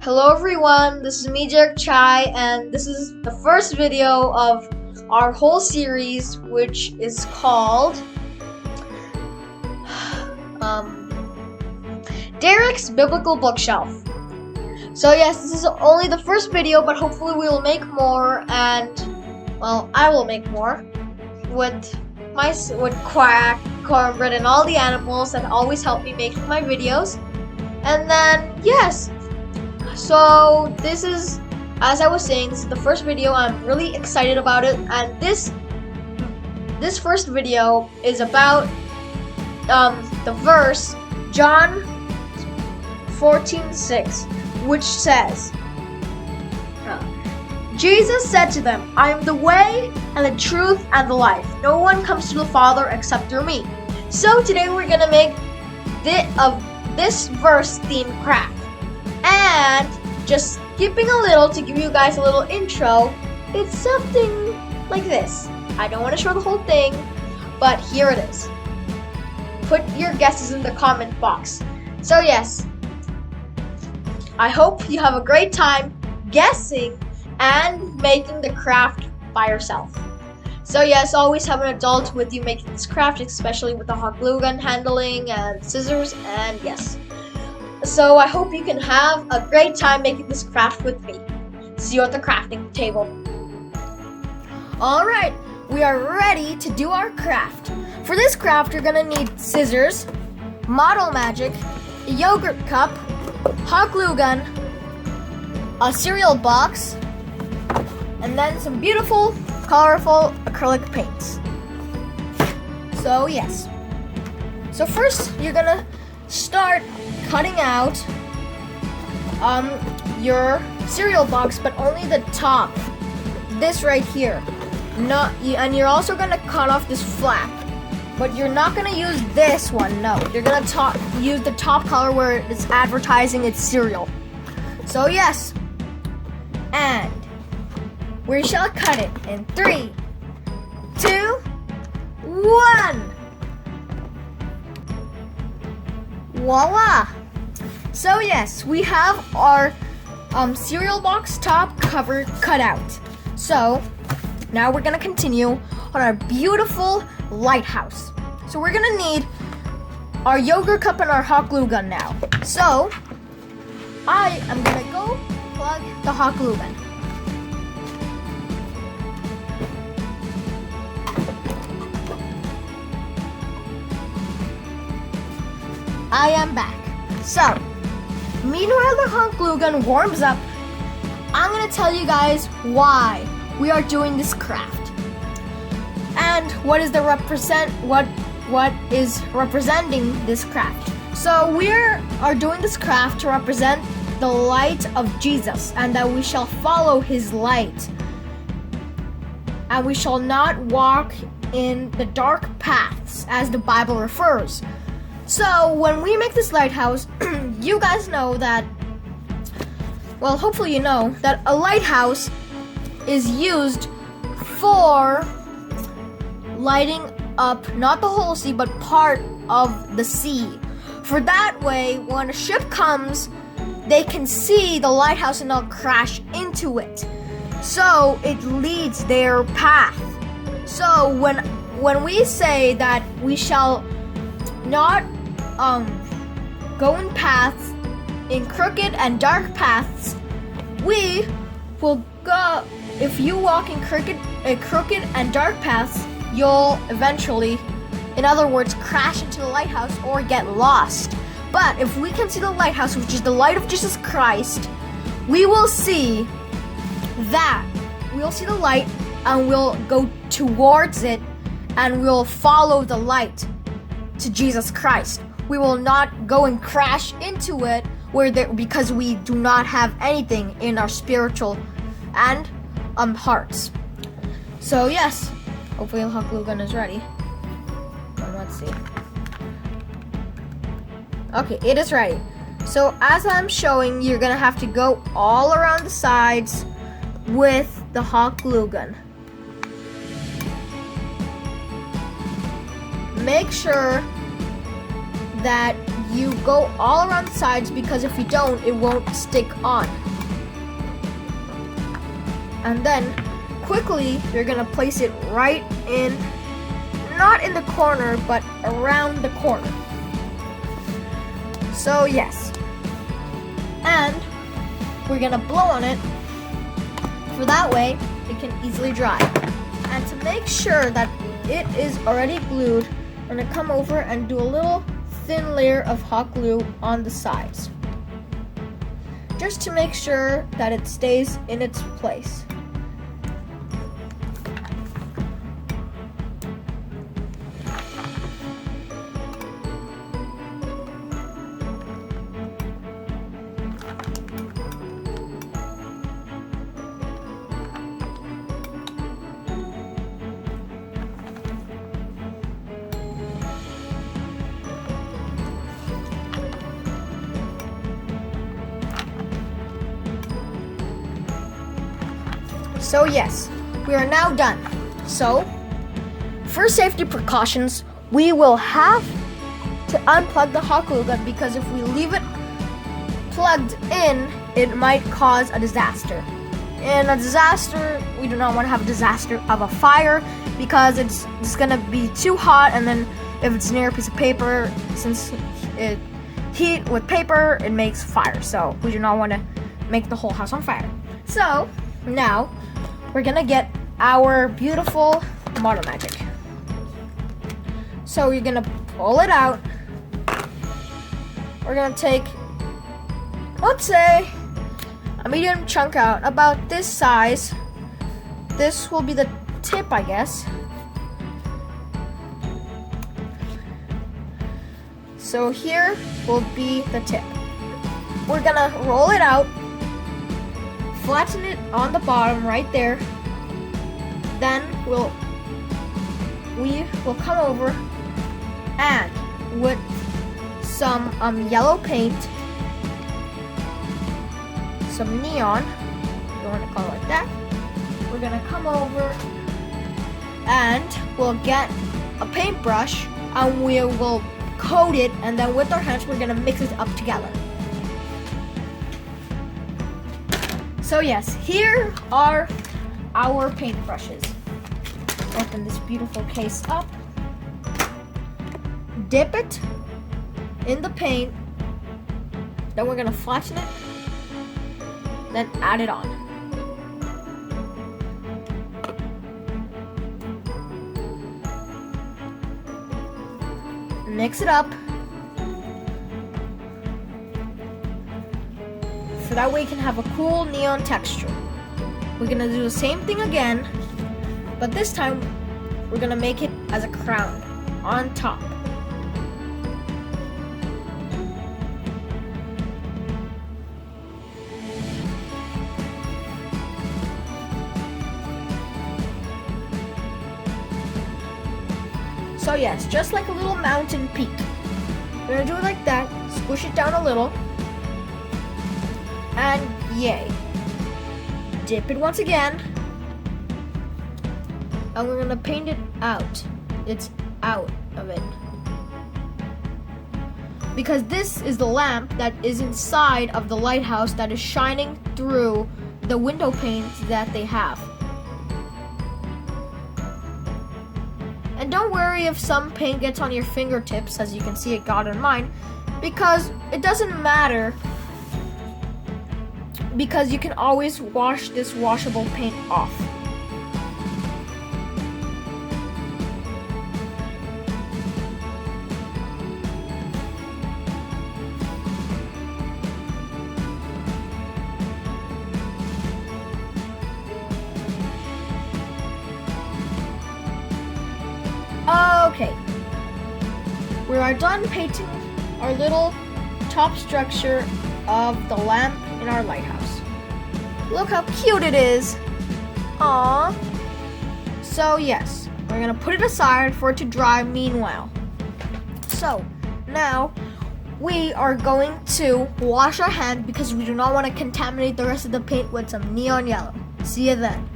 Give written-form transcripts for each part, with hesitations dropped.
Hello everyone, this is me, Jarek Chai, and this is the first video of our whole series, which is called Derek's Biblical Bookshelf. So yes, this is only the first video, but hopefully we will make more, and well, I will make more with Quack, Cornbread, and all the animals that always help me make my videos. And then yes. So this is, as I was saying, this is the first video. I'm really excited about it, and this first video is about the verse John 14:6, which says, Jesus said to them, I am the way and the truth and the life. No one comes to the Father except through me. So today we're gonna make this verse themed craft. And just skipping a little to give you guys a little intro, it's something like this. I don't want to show the whole thing, but here it is. Put your guesses in the comment box. So yes, I hope you have a great time guessing and making the craft by yourself. So yes, always have an adult with you making this craft, especially with the hot glue gun handling and scissors, and yes. So I hope you can have a great time making this craft with me. See you at the crafting table. Alright, we are ready to do our craft. For this craft, you're gonna need scissors, Model Magic, a yogurt cup, hot glue gun, a cereal box, and then some beautiful, colorful acrylic paints. So yes. So first, you're gonna start cutting out your cereal box, but only the top, this right here. And you're also gonna cut off this flap, but you're not gonna use this one. No, you're gonna use the top color where it's advertising it's cereal. So yes, and we shall cut it in 3, 2, 1. Voila! So yes, we have our cereal box top cover cut out. So now we're gonna continue on our beautiful lighthouse. So we're gonna need our yogurt cup and our hot glue gun now. So I am gonna go plug the hot glue gun. I am back. So, meanwhile the hot glue gun warms up, I'm gonna tell you guys why we are doing this craft and what is representing this craft. So we are doing this craft to represent the light of Jesus, and that we shall follow his light, and we shall not walk in the dark paths as the Bible refers. So when we make this lighthouse, you guys know that, well, hopefully you know that a lighthouse is used for lighting up not the whole sea, but part of the sea. For that way, when a ship comes, they can see the lighthouse and not crash into it. So it leads their path. So when we say that we shall not go in paths, in crooked and dark paths, we will go. If you walk in crooked and dark paths, you'll eventually, in other words, crash into the lighthouse or get lost. But if we can see the lighthouse, which is the light of Jesus Christ, we will see that. We'll see the light and we'll go towards it, and we'll follow the light to Jesus Christ. We will not go and crash into it because we do not have anything in our spiritual and hearts. So yes, hopefully the hot glue gun is ready. Let's see. Okay, it is ready. So as I'm showing, you're gonna have to go all around the sides with the hot glue gun. Make sure that you go all around the sides, because if you don't, it won't stick on. And then quickly, you're gonna place it right in, not in the corner, but around the corner. So yes. And we're gonna blow on it, for that way it can easily dry. And to make sure that it is already glued, I'm gonna come over and do a little thin layer of hot glue on the sides, just to make sure that it stays in its place. So yes, we are now done. So, for safety precautions, we will have to unplug the hot glue gun, because if we leave it plugged in, it might cause a disaster. In a disaster, we do not want to have a disaster of a fire, because it's gonna be too hot, and then if it's near a piece of paper, since it heat with paper, it makes fire. So we do not want to make the whole house on fire. So now we're gonna get our beautiful Model Magic. So you're gonna pull it out. We're gonna take, let's say, a medium chunk out, about this size. This will be the tip, I guess. So here will be the tip. We're gonna roll it out, flatten it on the bottom right there. Then we will come over and with some yellow paint, some neon, if you want to call it like that. We're gonna come over and we'll get a paintbrush and we will coat it, and then with our hands we're gonna mix it up together. So yes, here are our paintbrushes. Open this beautiful case up, dip it in the paint, then we're gonna flatten it, then add it on. Mix it up, so that way you can have a cool neon texture. We're gonna do the same thing again, but this time we're gonna make it as a crown on top. So yes, just like a little mountain peak. We're gonna do it like that, squish it down a little, and yay. Dip it once again, and we're gonna paint it out. It's out of it. Because this is the lamp that is inside of the lighthouse that is shining through the window panes that they have. And don't worry if some paint gets on your fingertips, as you can see it got on mine, because it doesn't matter, because you can always wash this washable paint off. Okay, we are done painting our little top structure of the lamp in our lighthouse. Look how cute it is. Aww. So yes, we're gonna put it aside for it to dry meanwhile. So now we are going to wash our hand, because we do not want to contaminate the rest of the paint with some neon yellow. See you then.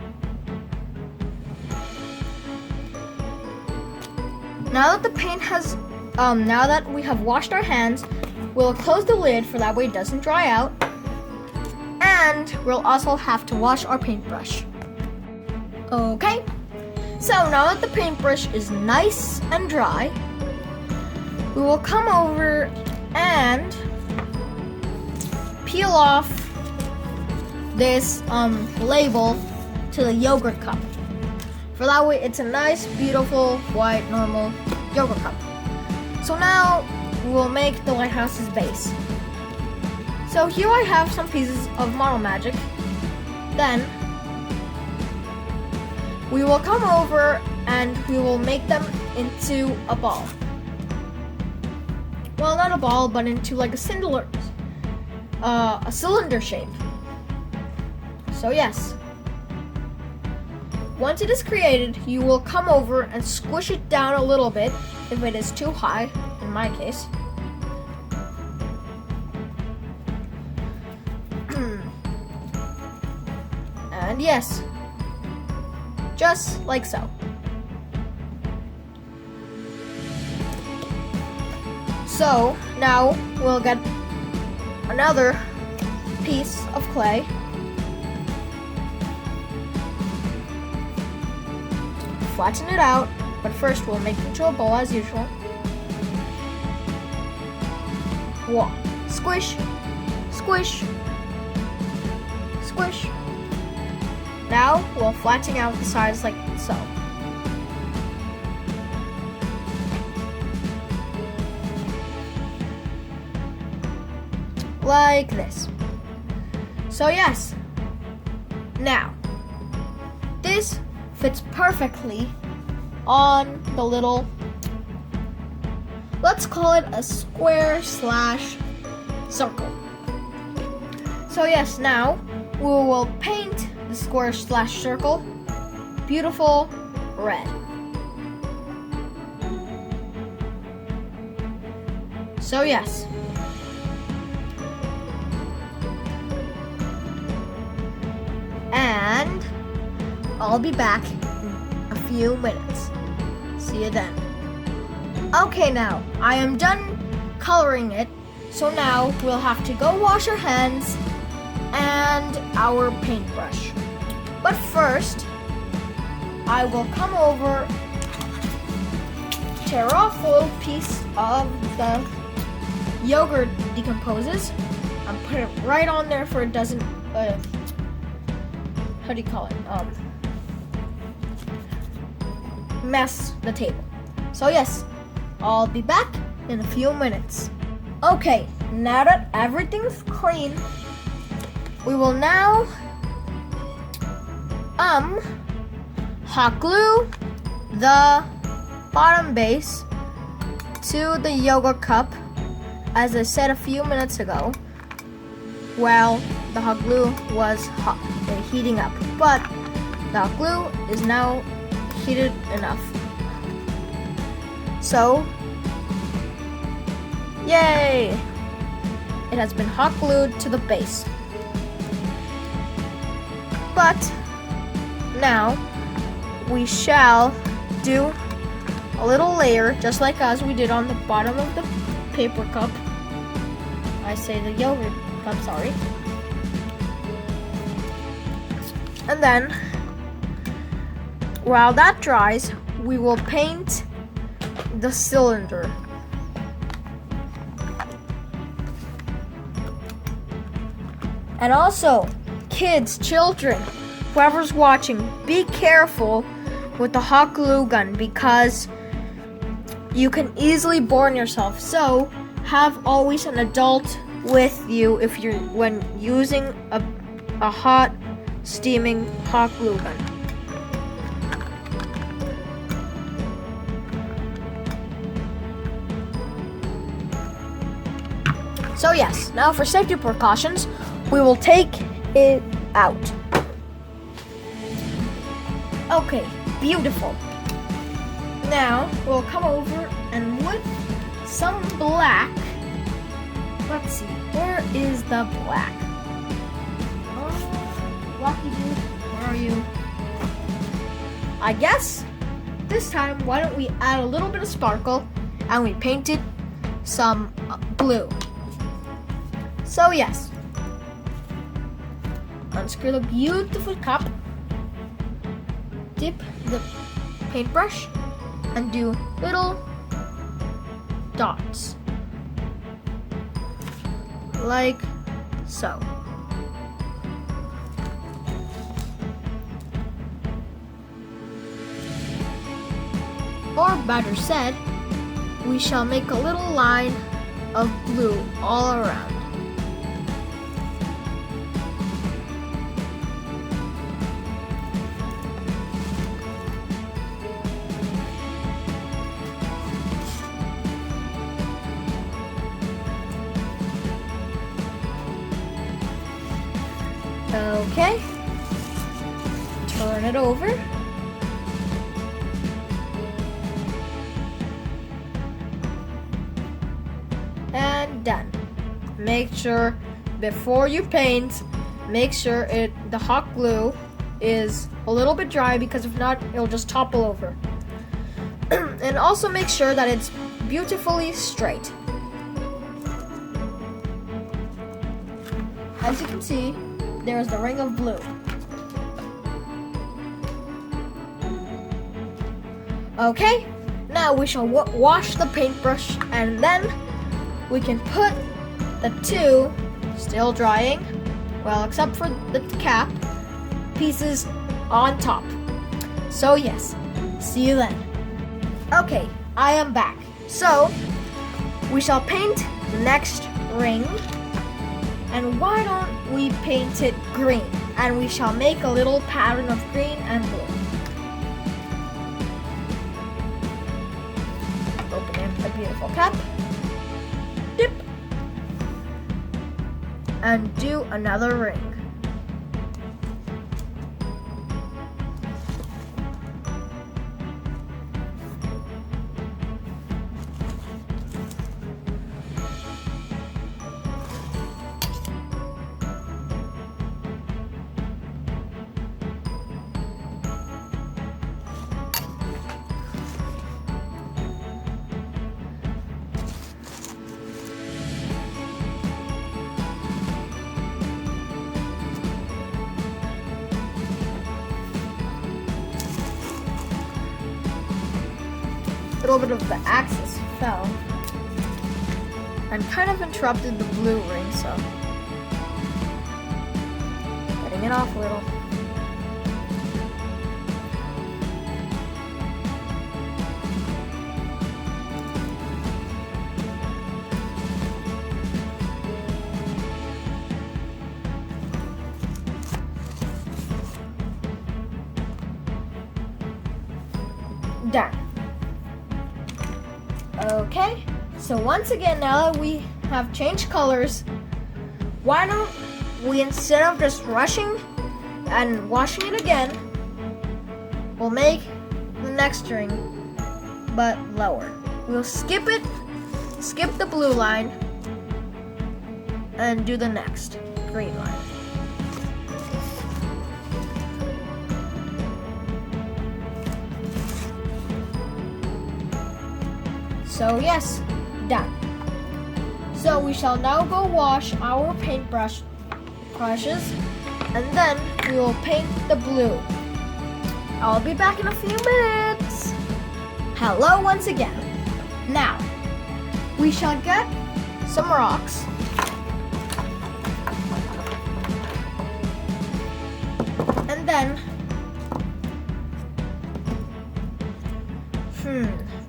Now that the paint has, now that we have washed our hands, we'll close the lid for that way it doesn't dry out. And we'll also have to wash our paintbrush. Okay, so now that the paintbrush is nice and dry, we will come over and peel off this label to the yogurt cup. For that way it's a nice, beautiful, white, normal yogurt cup. So now we'll make the lighthouse's base. So here I have some pieces of Model Magic. Then we will come over and we will make them into a ball. Well, not a ball, but into like a cylinder shape. So yes. Once it is created, you will come over and squish it down a little bit if it is too high, in my case. And yes, just like so. So now we'll get another piece of clay. Flatten it out, but first we'll make it into a ball as usual. One, squish, squish, squish. Now we'll flatten out the sides like so. Like this. So yes. Now, this fits perfectly on the little, let's call it a square slash circle. So yes, now we will paint the square slash circle beautiful red. So yes. And I'll be back in a few minutes. See you then. Okay, now I am done coloring it, so now we'll have to go wash our hands and our paintbrush. But first, I will come over, tear off a little piece of the yogurt decomposes, and put it right on there for it doesn't, how do you call it? Mess the table. So yes, I'll be back in a few minutes. Okay, now that everything's clean, we will now hot glue the bottom base to the yogurt cup, as I said a few minutes ago. Well, the hot glue was heating up, but the hot glue is now heated enough. So, yay! It has been hot glued to the base. But now we shall do a little layer, just like as we did on the bottom of the paper cup. I say the yogurt cup, sorry. And then, while that dries, we will paint the cylinder. And also, kids, children, whoever's watching, be careful with the hot glue gun because you can easily burn yourself. So have always an adult with you if you're when using a hot steaming hot glue gun. So yes, now for safety precautions, we will take it out. Okay, beautiful. Now we'll come over and with some black. Let's see, where is the black? Oh, Lucky Dude, where are you? I guess this time, why don't we add a little bit of sparkle and we painted some blue. So yes, unscrew the beautiful cup, dip the paintbrush, and do little dots, like so. Or better said, we shall make a little line of blue all around. Okay, turn it over. And done. Make sure before you paint, make sure the hot glue is a little bit dry, because if not, it'll just topple over. And also make sure that it's beautifully straight. As you can see, there's the ring of blue. Okay, now we shall wash the paintbrush, and then we can put the two, still drying, well, except for the cap, pieces on top. So yes, see you then. Okay, I am back. So, we shall paint the next ring. And why don't we paint it green? And we shall make a little pattern of green and blue. Open in the beautiful cap. Dip. And do another ring. A little bit of the axis fell and kind of interrupted the blue ring, so getting it off a little. Done. Okay, so once again, now that we have changed colors, why don't we, instead of just rushing and washing it again, we'll make the next ring, but lower. We'll skip it, skip the blue line, and do the next green line. So yes, done. So we shall now go wash our paintbrushes, and then we will paint the blue. I'll be back in a few minutes. Hello once again. Now, we shall get some rocks. And then,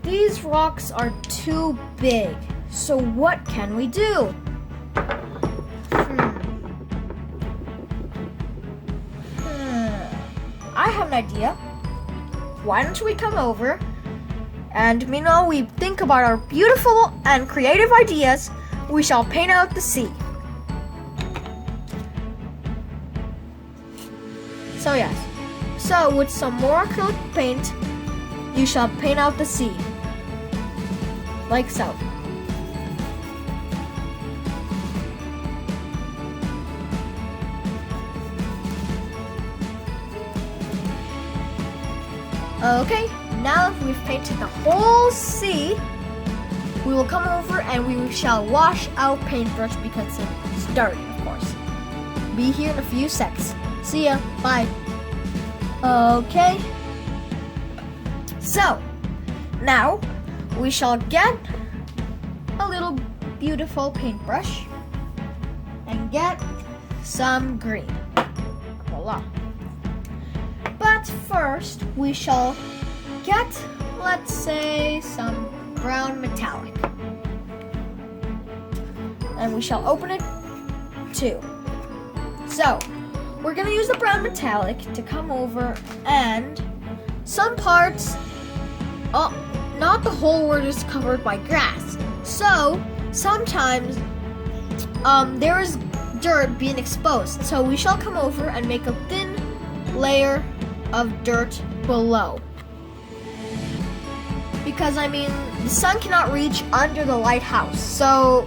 these rocks are too big. So what can we do? I have an idea. Why don't we come over and meanwhile we think about our beautiful and creative ideas, we shall paint out the sea. So yes, so with some more acrylic paint, you shall paint out the sea. Like so. Okay, now that we've painted the whole sea, we will come over and we shall wash our paintbrush because it's dirty, of course. Be here in a few seconds. See ya. Bye. Okay. So, now we shall get a little beautiful paintbrush and get some green. Voila. But first, we shall get, let's say, some brown metallic. And we shall open it too. So, we're gonna use the brown metallic to come over, and some parts, not the whole word is covered by grass. So, sometimes there is dirt being exposed. So we shall come over and make a thin layer of dirt below. Because, I mean, the sun cannot reach under the lighthouse. So,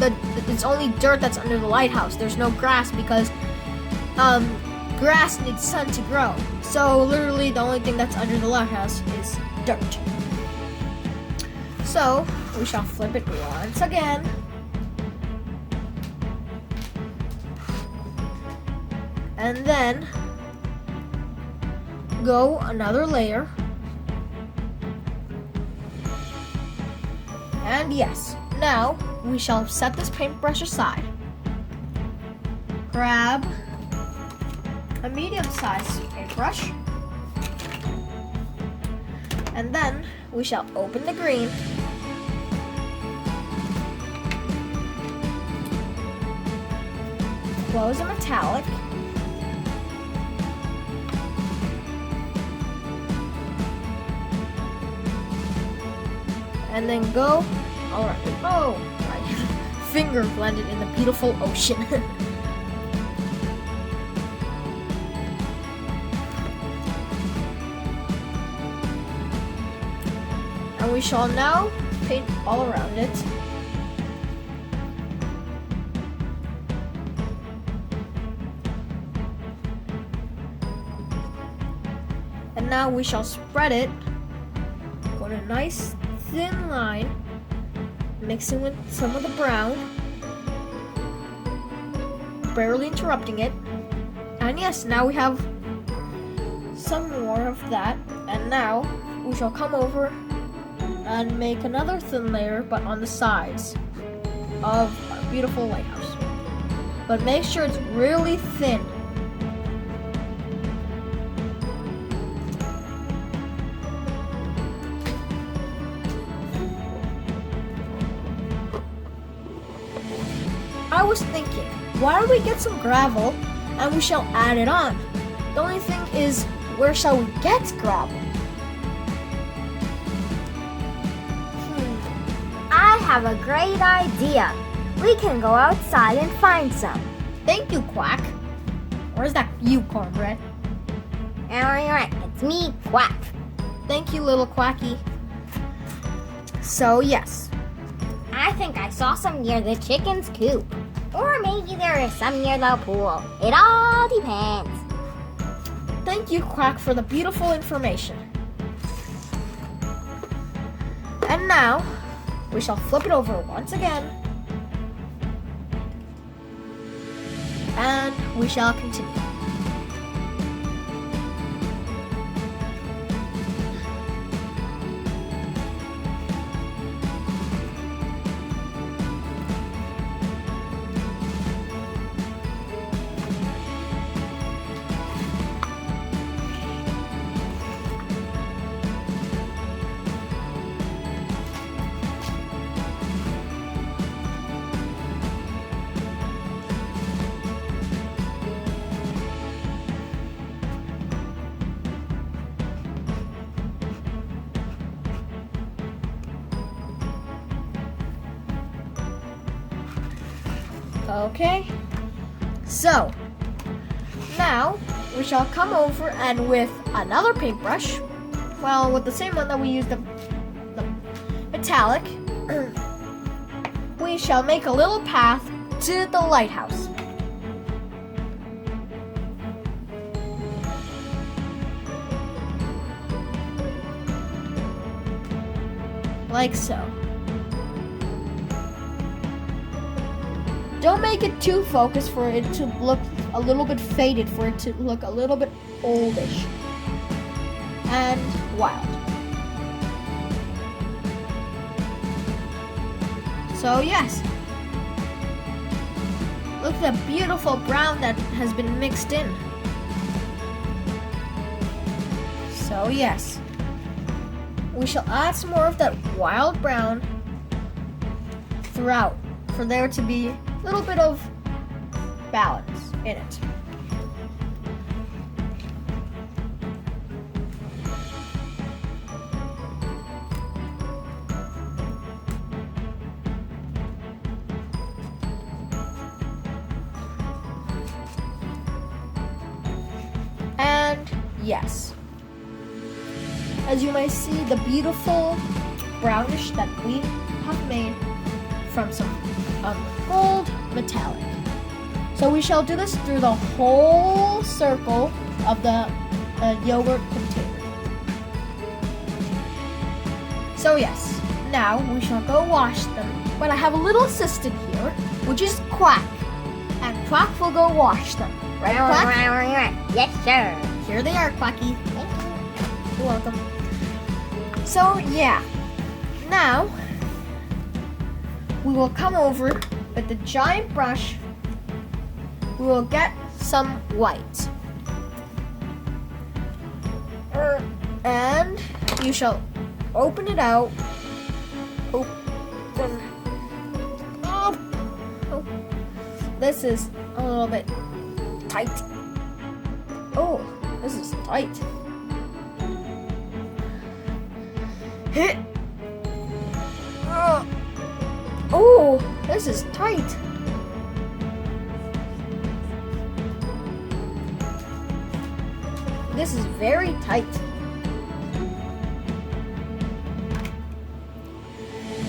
it's only dirt that's under the lighthouse. There's no grass because grass needs sun to grow. So literally the only thing that's under the lighthouse is dirt. So we shall flip it once again. And then go another layer. And yes, now we shall set this paintbrush aside. Grab a medium-sized paintbrush. And then we shall open the green. Close a metallic. And then go around it. Oh, my finger landed in the beautiful ocean. And we shall now paint all around it. And now we shall spread it on a nice thin line, mixing with some of the brown, barely interrupting it. And yes, now we have some more of that. And now we shall come over and make another thin layer, but on the sides of our beautiful lighthouse. But make sure it's really thin. I was thinking, why don't we get some gravel and we shall add it on? The only thing is, where shall we get gravel? I have a great idea. We can go outside and find some. Thank you, Quack. Where's that you, Cornbread? Alright, it's me, Quack. Thank you, little Quacky. So, yes. I think I saw some near the chicken's coop. Or maybe there is some near the pool. It all depends. Thank you, Quack, for the beautiful information. And now, we shall flip it over once again. And we shall continue. Okay, so now we shall come over and with another paintbrush, well, with the same one that we used, the metallic, we shall make a little path to the lighthouse. Like so. Don't make it too focused for it to look a little bit faded, for it to look a little bit oldish and wild. So yes, look at the beautiful brown that has been mixed in. So yes, we shall add some more of that wild brown throughout for there to be a little bit of balance in it. And yes, as you may see, the beautiful brownish that we have made from some gold metallic. So we shall do this through the whole circle of the yogurt container. So yes, now we shall go wash them. But I have a little assistant here, which is Quack. And Quack will go wash them. Right, Quack? Yes, sir. Here they are, Quacky. Thank you. You're welcome. So yeah, now we will come over with the giant brush. We will get some white. And you shall open it out. Open. Oh. This is a little bit tight. Oh, this is tight. Hit. Oh, this is tight. This is very tight.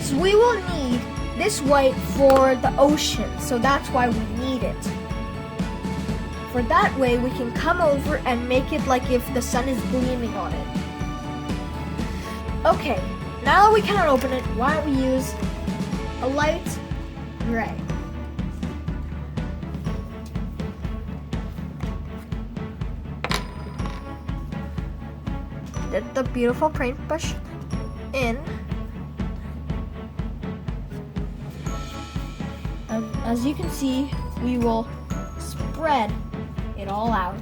So we will need this white for the ocean, so that's why we need it. For that way we can come over and make it like if the sun is gleaming on it. Okay, now that we cannot open it, why don't we use a light gray. Dip the beautiful paintbrush in. As you can see, we will spread it all out.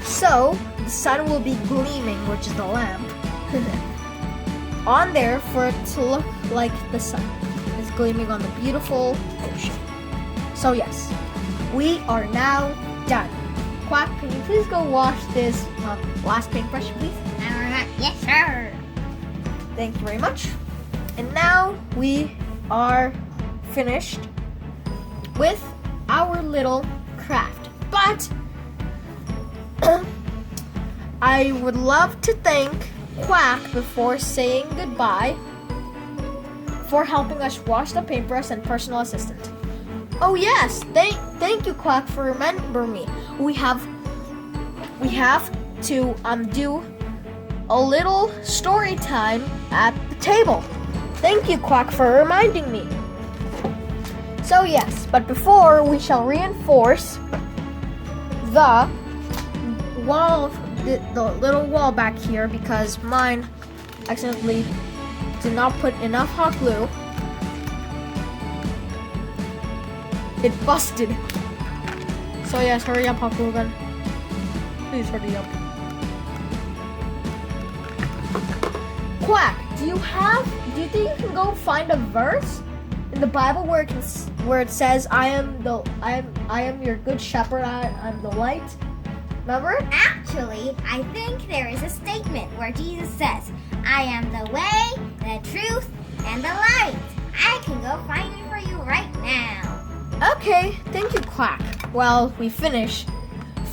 So, the sun will be gleaming, which is the lamp, on there for it to look like the sun is gleaming on the beautiful ocean. So yes, we are now done. Quack, can you please go wash this last paintbrush, please? Yes, sir. Thank you very much. And now we are finished with our little craft. But I would love to thank Quack before saying goodbye for helping us wash the paintbrush and personal assistant. Oh yes, thank you, Quack, for remembering me. We have to do a little story time at the table. Thank you, Quack, for reminding me. So yes, but before we shall reinforce the wall, the little wall back here, because mine accidentally did not put enough hot glue. It busted. So yes, hurry up, hot glue gun. Please hurry up. Quack, do you think you can go find a verse in the Bible where it says, I am your good shepherd, I'm the light? Remember? Actually, I think there is a statement where Jesus says, I am the way, the truth, and the light. I can go find it for you right now. Okay, thank you, Quack. Well, we finished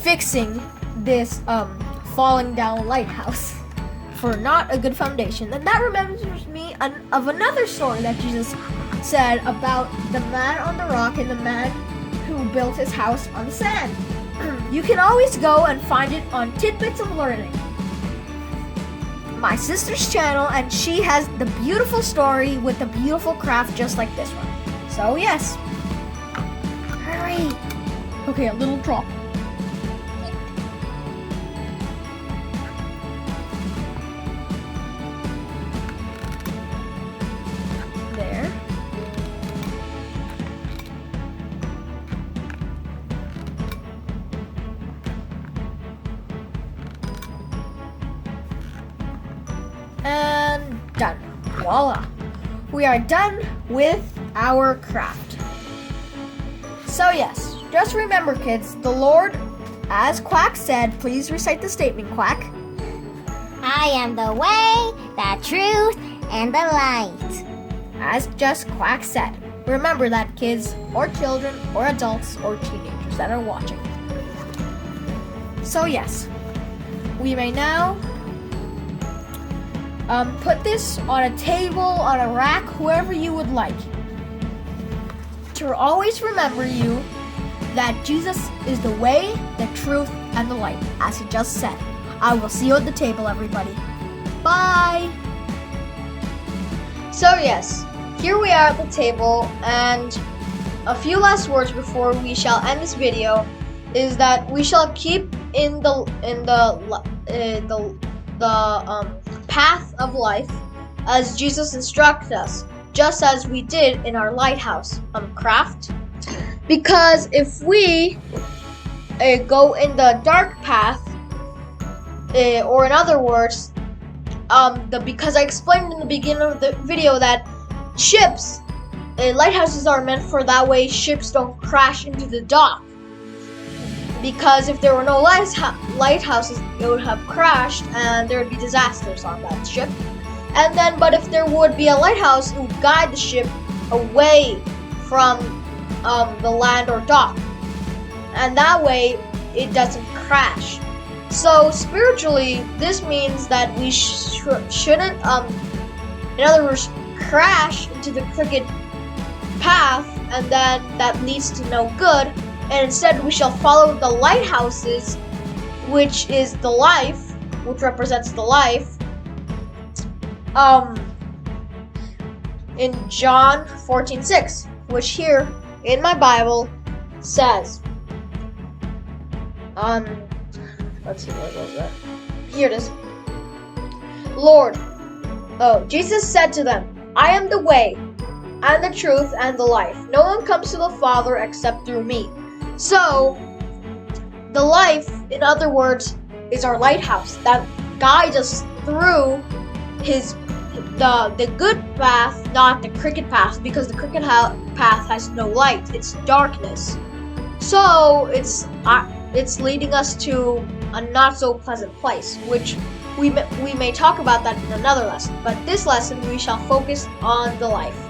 fixing this falling down lighthouse for not a good foundation. And that reminds me of another story that Jesus said about the man on the rock and the man who built his house on the sand. You can always go and find it on Tidbits of Learning, my sister's channel, and she has the beautiful story with the beautiful craft just like this one. So yes. Hurry. Okay, a little drop. There. And done. Voila. We are done with our craft. So yes, just remember kids, the Lord, as Quack said, please recite the statement, Quack. I am the way, the truth, and the light. As just Quack said. Remember that, kids, or children, or adults, or teenagers that are watching. So yes, we may now put this on a table, on a rack, whoever you would like. To always remember you that Jesus is the way, the truth, and the light, as he just said. I will see you at the table, everybody. Bye! So yes, here we are at the table, and a few last words before we shall end this video is that we shall keep in the path of life as Jesus instructed us, just as we did in our lighthouse craft. Because if we go in the dark path, or in other words, because I explained in the beginning of the video that ships, lighthouses are meant for that way ships don't crash into the dock. Because if there were no lighthouses, it would have crashed and there would be disasters on that ship. And then, but if there would be a lighthouse, it would guide the ship away from the land or dock. And that way, it doesn't crash. So spiritually, this means that we shouldn't, in other words, crash into the crooked path, and then that leads to no good. And instead, we shall follow the lighthouses, which is the life, which represents the life. In John 14:6, which here in my Bible says, let's see, where was that? Here it is. Jesus said to them, I am the way, and the truth, and the life. No one comes to the Father except through me. So, the life, in other words, is our lighthouse that guides us through the good path, not the crooked path, because the crooked path has no light. It's darkness. So it's leading us to a not so pleasant place, which we may talk about that in another lesson. But this lesson we shall focus on the life.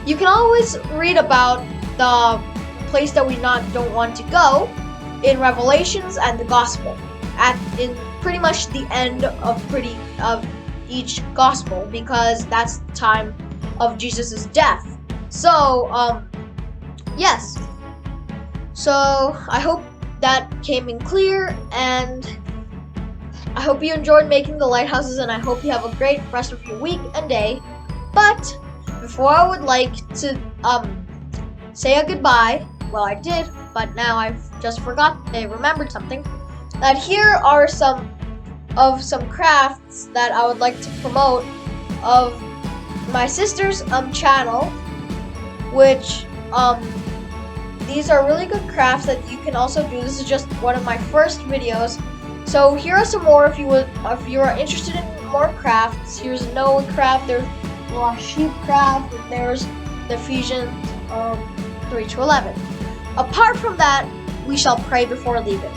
You can always read about the place that we don't want to go in Revelations and the Gospel in pretty much the end of each Gospel, because that's the time of Jesus' death. So yes, so I hope that came in clear, and I hope you enjoyed making the lighthouses, and I hope you have a great rest of your week and day. But before I would like to say a goodbye, well, I did, but now I've just remembered something. That here are some crafts that I would like to promote of my sister's channel, which these are really good crafts that you can also do. This is just one of my first videos. So here are some more if you are interested in more crafts. Here's a Noah craft, there's a sheep craft, and there's the Ephesians 3-11. Apart from that, we shall pray before leaving.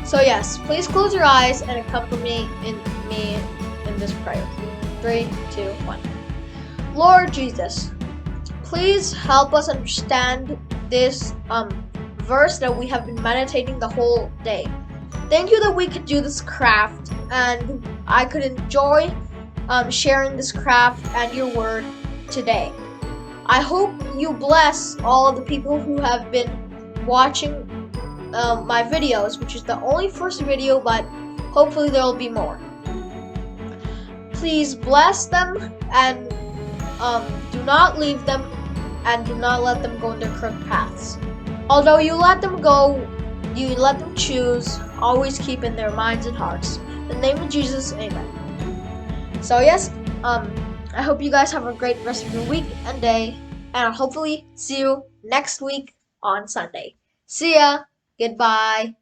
So yes, please close your eyes and accompany me in this prayer. 3, 2, 1. Lord Jesus, please help us understand this verse that we have been meditating the whole day. thank you that we could do this craft and I could enjoy sharing this craft and your word today. I hope you bless all of the people who have been watching my videos, which is the only first video, but hopefully there will be more. Please bless them and do not leave them and do not let them go in their crooked paths. Although you let them go, you let them choose, always keep in their minds and hearts. In the name of Jesus, amen. So yes, I hope you guys have a great rest of your week and day, and I'll hopefully see you next week on Sunday. See ya. Goodbye.